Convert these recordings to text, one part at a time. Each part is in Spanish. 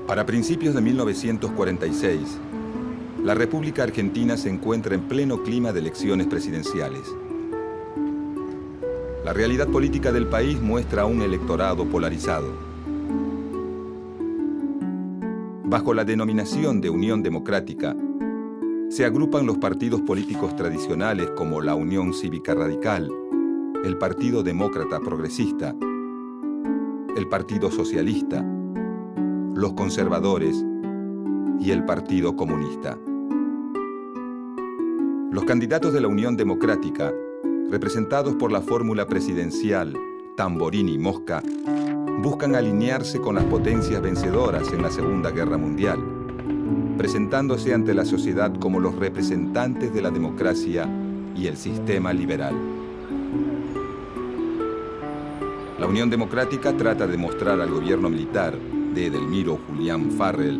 Para principios de 1946, la República Argentina se encuentra en pleno clima de elecciones presidenciales. La realidad política del país muestra un electorado polarizado. Bajo la denominación de Unión Democrática, se agrupan los partidos políticos tradicionales como la Unión Cívica Radical, el Partido Demócrata Progresista, el Partido Socialista, los Conservadores y el Partido Comunista. Los candidatos de la Unión Democrática, representados por la fórmula presidencial Tamborini y Mosca, buscan alinearse con las potencias vencedoras en la Segunda Guerra Mundial, presentándose ante la sociedad como los representantes de la democracia y el sistema liberal. La Unión Democrática trata de mostrar al gobierno militar de Edelmiro Julián Farrell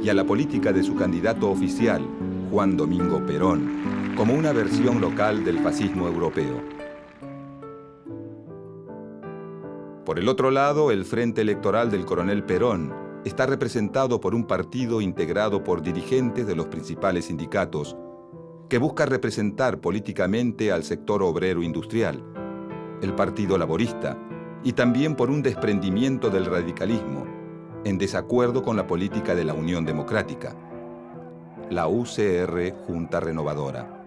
y a la política de su candidato oficial, Juan Domingo Perón, como una versión local del fascismo europeo. Por el otro lado, el Frente Electoral del Coronel Perón está representado por un partido integrado por dirigentes de los principales sindicatos, que busca representar políticamente al sector obrero industrial, el Partido Laborista, y también por un desprendimiento del radicalismo, en desacuerdo con la política de la Unión Democrática, la UCR Junta Renovadora,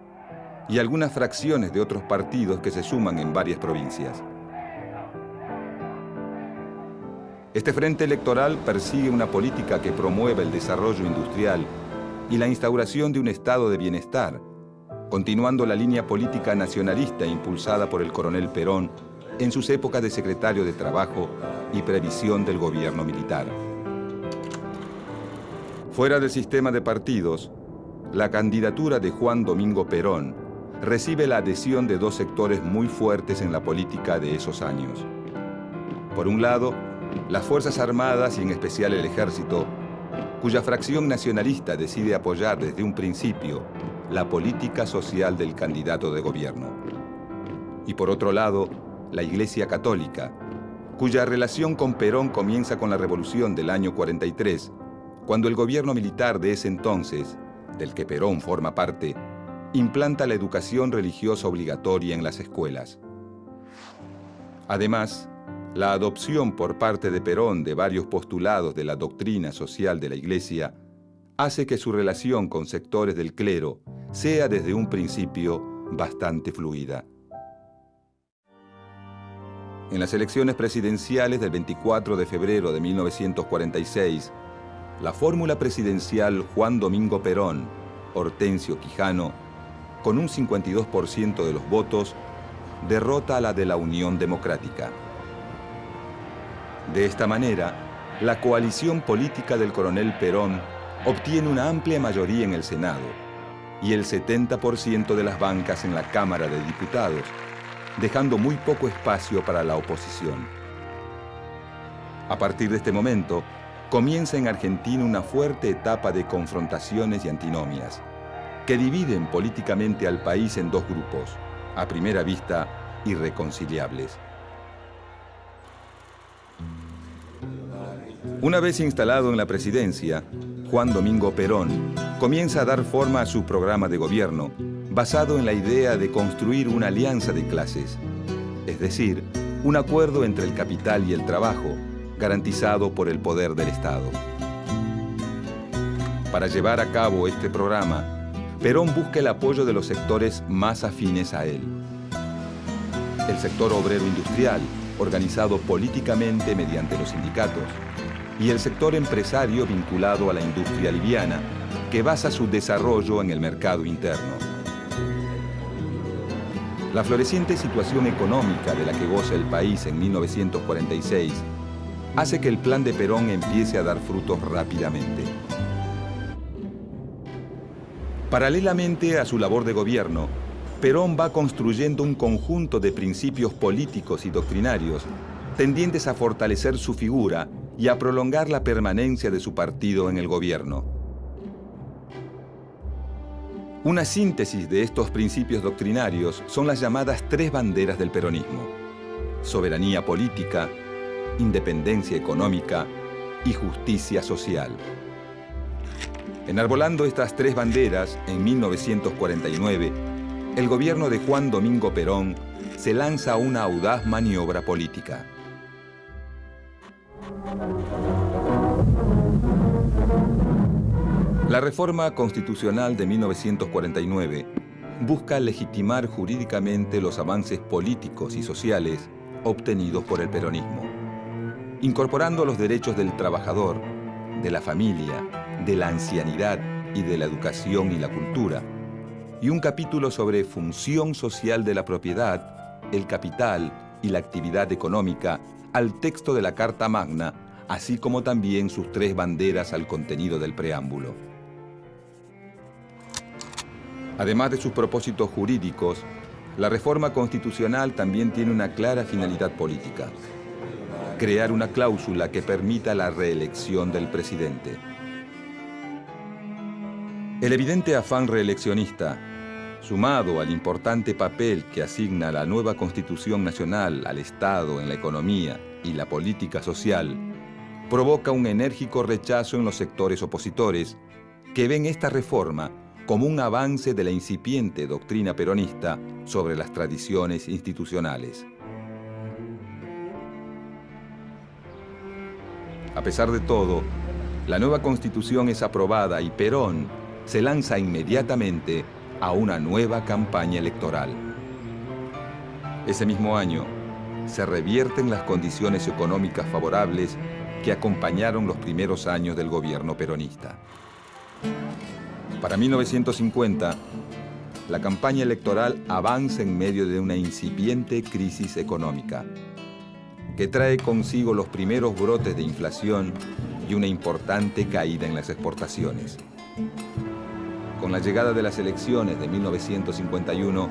y algunas fracciones de otros partidos que se suman en varias provincias. Este frente electoral persigue una política que promueva el desarrollo industrial y la instauración de un estado de bienestar, continuando la línea política nacionalista impulsada por el coronel Perón en sus épocas de secretario de Trabajo y Previsión del gobierno militar. Fuera del sistema de partidos, la candidatura de Juan Domingo Perón recibe la adhesión de dos sectores muy fuertes en la política de esos años. Por un lado, las Fuerzas Armadas y en especial el Ejército, cuya fracción nacionalista decide apoyar desde un principio la política social del candidato de gobierno. Y por otro lado, la Iglesia Católica, cuya relación con Perón comienza con la Revolución del año 43, cuando el gobierno militar de ese entonces, del que Perón forma parte, implanta la educación religiosa obligatoria en las escuelas. Además, la adopción por parte de Perón de varios postulados de la doctrina social de la Iglesia hace que su relación con sectores del clero sea desde un principio bastante fluida. En las elecciones presidenciales del 24 de febrero de 1946, la fórmula presidencial Juan Domingo Perón, Hortensio Quijano, con un 52% de los votos, derrota a la de la Unión Democrática. De esta manera, la coalición política del coronel Perón obtiene una amplia mayoría en el Senado y el 70% de las bancas en la Cámara de Diputados, dejando muy poco espacio para la oposición. A partir de este momento, comienza en Argentina una fuerte etapa de confrontaciones y antinomias, que dividen políticamente al país en dos grupos, a primera vista irreconciliables. Una vez instalado en la presidencia, Juan Domingo Perón comienza a dar forma a su programa de gobierno, basado en la idea de construir una alianza de clases, es decir, un acuerdo entre el capital y el trabajo, garantizado por el poder del Estado. Para llevar a cabo este programa, Perón busca el apoyo de los sectores más afines a él. El sector obrero industrial, organizado políticamente mediante los sindicatos, y el sector empresario vinculado a la industria liviana, que basa su desarrollo en el mercado interno. La floreciente situación económica de la que goza el país en 1946 hace que el plan de Perón empiece a dar frutos rápidamente. Paralelamente a su labor de gobierno, Perón va construyendo un conjunto de principios políticos y doctrinarios tendientes a fortalecer su figura y a prolongar la permanencia de su partido en el gobierno. Una síntesis de estos principios doctrinarios son las llamadas tres banderas del peronismo: soberanía política, independencia económica y justicia social. Enarbolando estas tres banderas, en 1949, el gobierno de Juan Domingo Perón se lanza a una audaz maniobra política. La reforma constitucional de 1949 busca legitimar jurídicamente los avances políticos y sociales obtenidos por el peronismo, incorporando los derechos del trabajador, de la familia, de la ancianidad y de la educación y la cultura, y un capítulo sobre función social de la propiedad, el capital y la actividad económica al texto de la Carta Magna, así como también sus tres banderas al contenido del preámbulo. Además de sus propósitos jurídicos, la reforma constitucional también tiene una clara finalidad política: crear una cláusula que permita la reelección del presidente. El evidente afán reeleccionista, sumado al importante papel que asigna la nueva Constitución Nacional al Estado en la economía y la política social, provoca un enérgico rechazo en los sectores opositores que ven esta reforma como un avance de la incipiente doctrina peronista sobre las tradiciones institucionales. A pesar de todo, la nueva Constitución es aprobada y Perón se lanza inmediatamente a una nueva campaña electoral. Ese mismo año, se revierten las condiciones económicas favorables que acompañaron los primeros años del gobierno peronista. Para 1950, la campaña electoral avanza en medio de una incipiente crisis económica, que trae consigo los primeros brotes de inflación y una importante caída en las exportaciones. Con la llegada de las elecciones de 1951,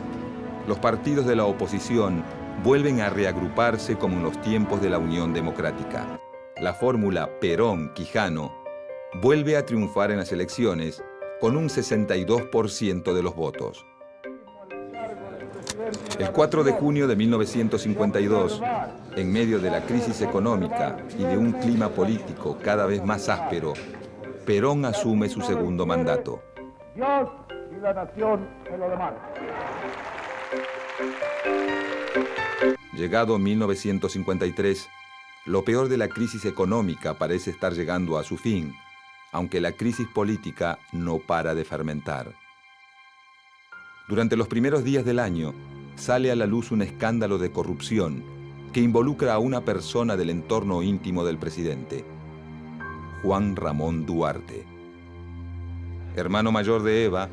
los partidos de la oposición vuelven a reagruparse como en los tiempos de la Unión Democrática. La fórmula Perón-Quijano vuelve a triunfar en las elecciones con un 62% de los votos. El 4 de junio de 1952, en medio de la crisis económica y de un clima político cada vez más áspero, Perón asume su segundo mandato. Dios y la nación se lo demandan. Llegado 1953, lo peor de la crisis económica parece estar llegando a su fin, aunque la crisis política no para de fermentar. Durante los primeros días del año, sale a la luz un escándalo de corrupción que involucra a una persona del entorno íntimo del presidente, Juan Ramón Duarte. Hermano mayor de Eva,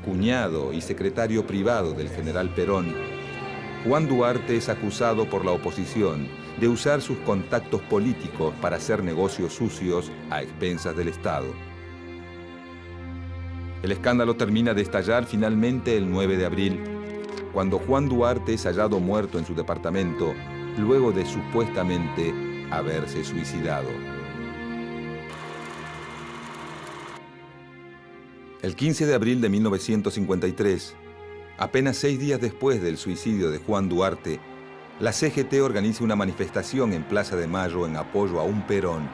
cuñado y secretario privado del general Perón, Juan Duarte es acusado por la oposición de usar sus contactos políticos para hacer negocios sucios a expensas del Estado. El escándalo termina de estallar finalmente el 9 de abril, cuando Juan Duarte es hallado muerto en su departamento, luego de supuestamente haberse suicidado. El 15 de abril de 1953, apenas 6 días después del suicidio de Juan Duarte, la CGT organiza una manifestación en Plaza de Mayo en apoyo a un Perón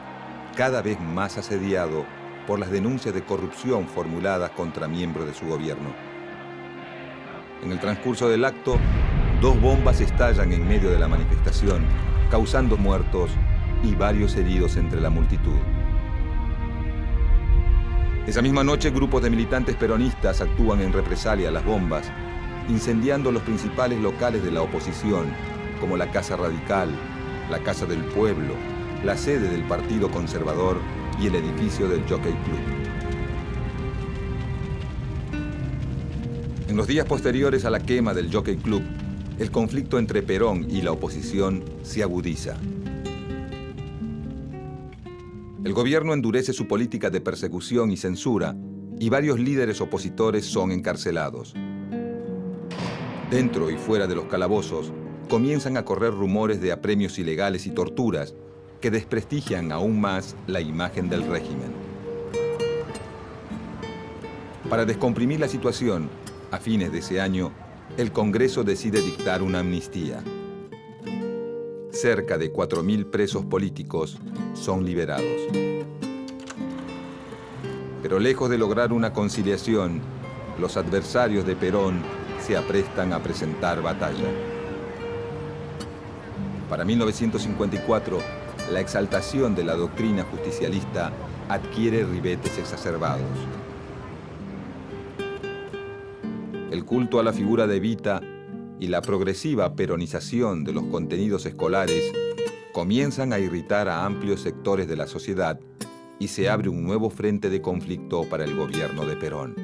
cada vez más asediado por las denuncias de corrupción formuladas contra miembros de su gobierno. En el transcurso del acto, 2 bombas estallan en medio de la manifestación, causando muertos y varios heridos entre la multitud. Esa misma noche, grupos de militantes peronistas actúan en represalia a las bombas, incendiando los principales locales de la oposición, como la Casa Radical, la Casa del Pueblo, la sede del Partido Conservador y el edificio del Jockey Club. En los días posteriores a la quema del Jockey Club, el conflicto entre Perón y la oposición se agudiza. El gobierno endurece su política de persecución y censura, y varios líderes opositores son encarcelados. Dentro y fuera de los calabozos, comienzan a correr rumores de apremios ilegales y torturas que desprestigian aún más la imagen del régimen. Para descomprimir la situación, a fines de ese año, el Congreso decide dictar una amnistía. Cerca de 4.000 presos políticos son liberados. Pero lejos de lograr una conciliación, los adversarios de Perón se aprestan a presentar batalla. Para 1954, la exaltación de la doctrina justicialista adquiere ribetes exacerbados. El culto a la figura de Evita y la progresiva peronización de los contenidos escolares comienzan a irritar a amplios sectores de la sociedad y se abre un nuevo frente de conflicto para el gobierno de Perón.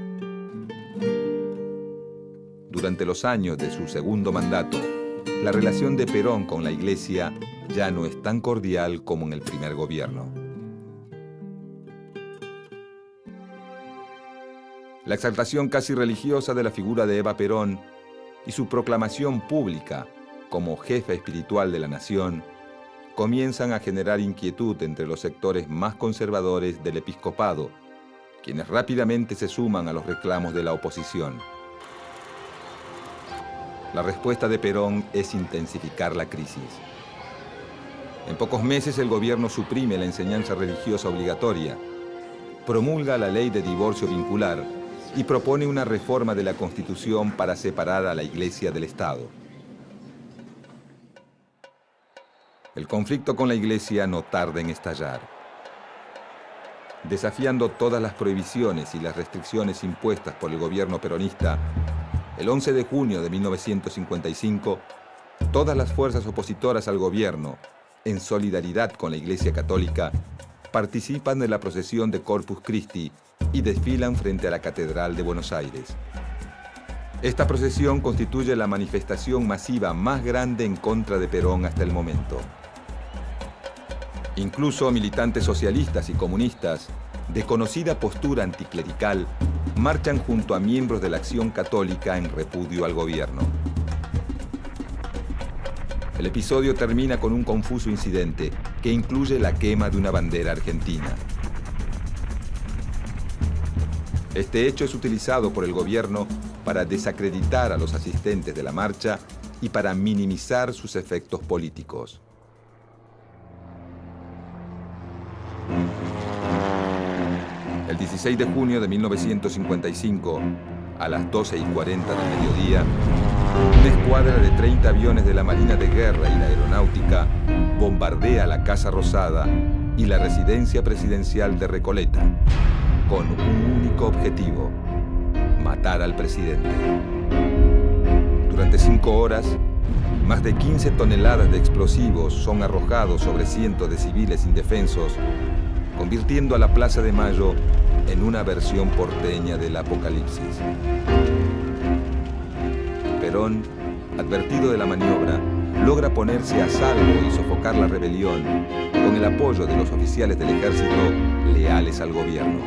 Durante los años de su segundo mandato, la relación de Perón con la Iglesia ya no es tan cordial como en el primer gobierno. La exaltación casi religiosa de la figura de Eva Perón y su proclamación pública como jefa espiritual de la nación comienzan a generar inquietud entre los sectores más conservadores del episcopado, quienes rápidamente se suman a los reclamos de la oposición. La respuesta de Perón es intensificar la crisis. En pocos meses el gobierno suprime la enseñanza religiosa obligatoria, promulga la ley de divorcio vincular y propone una reforma de la Constitución para separar a la Iglesia del Estado. El conflicto con la Iglesia no tarda en estallar. Desafiando todas las prohibiciones y las restricciones impuestas por el gobierno peronista, el 11 de junio de 1955, todas las fuerzas opositoras al gobierno, en solidaridad con la Iglesia Católica, participan de la procesión de Corpus Christi y desfilan frente a la Catedral de Buenos Aires. Esta procesión constituye la manifestación masiva más grande en contra de Perón hasta el momento. Incluso militantes socialistas y comunistas, de conocida postura anticlerical, marchan junto a miembros de la Acción Católica en repudio al gobierno. El episodio termina con un confuso incidente que incluye la quema de una bandera argentina. Este hecho es utilizado por el gobierno para desacreditar a los asistentes de la marcha y para minimizar sus efectos políticos. El 16 de junio de 1955, a las 12:40 del mediodía, una escuadra de 30 aviones de la Marina de Guerra y la Aeronáutica bombardea la Casa Rosada y la residencia presidencial de Recoleta, con un único objetivo: matar al presidente. Durante 5 horas, más de 15 toneladas de explosivos son arrojados sobre cientos de civiles indefensos, convirtiendo a la Plaza de Mayo en una versión porteña del apocalipsis. Perón, advertido de la maniobra, logra ponerse a salvo y sofocar la rebelión con el apoyo de los oficiales del ejército leales al gobierno.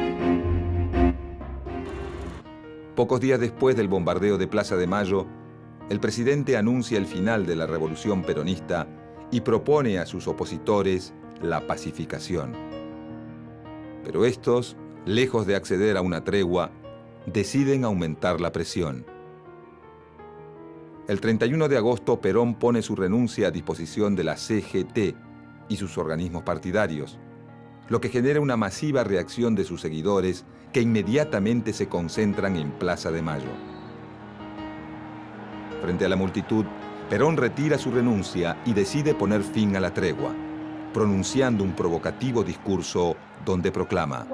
Pocos días después del bombardeo de Plaza de Mayo, el presidente anuncia el final de la revolución peronista y propone a sus opositores la pacificación. Pero estos, lejos de acceder a una tregua, deciden aumentar la presión. El 31 de agosto, Perón pone su renuncia a disposición de la CGT y sus organismos partidarios, lo que genera una masiva reacción de sus seguidores que inmediatamente se concentran en Plaza de Mayo. Frente a la multitud, Perón retira su renuncia y decide poner fin a la tregua, pronunciando un provocativo discurso donde proclama: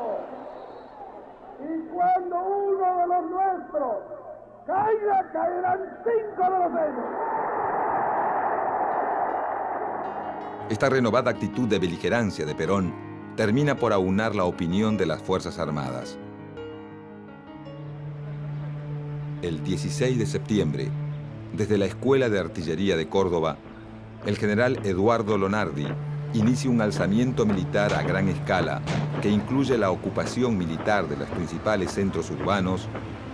Y cuando uno de los nuestros caiga, caerán 5 de los de ellos. Esta renovada actitud de beligerancia de Perón termina por aunar la opinión de las Fuerzas Armadas. El 16 de septiembre, desde la Escuela de Artillería de Córdoba, el general Eduardo Lonardi inicia un alzamiento militar a gran escala que incluye la ocupación militar de los principales centros urbanos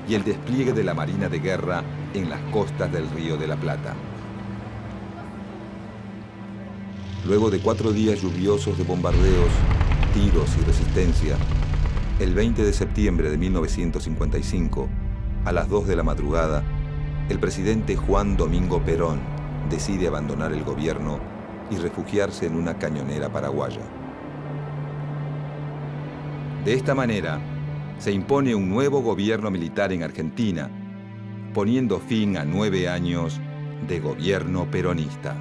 y el despliegue de la Marina de Guerra en las costas del Río de la Plata. Luego de 4 días lluviosos de bombardeos, tiros y resistencia, el 20 de septiembre de 1955, a las 2 de la madrugada, el presidente Juan Domingo Perón decide abandonar el gobierno y refugiarse en una cañonera paraguaya. De esta manera, se impone un nuevo gobierno militar en Argentina, poniendo fin a 9 años de gobierno peronista.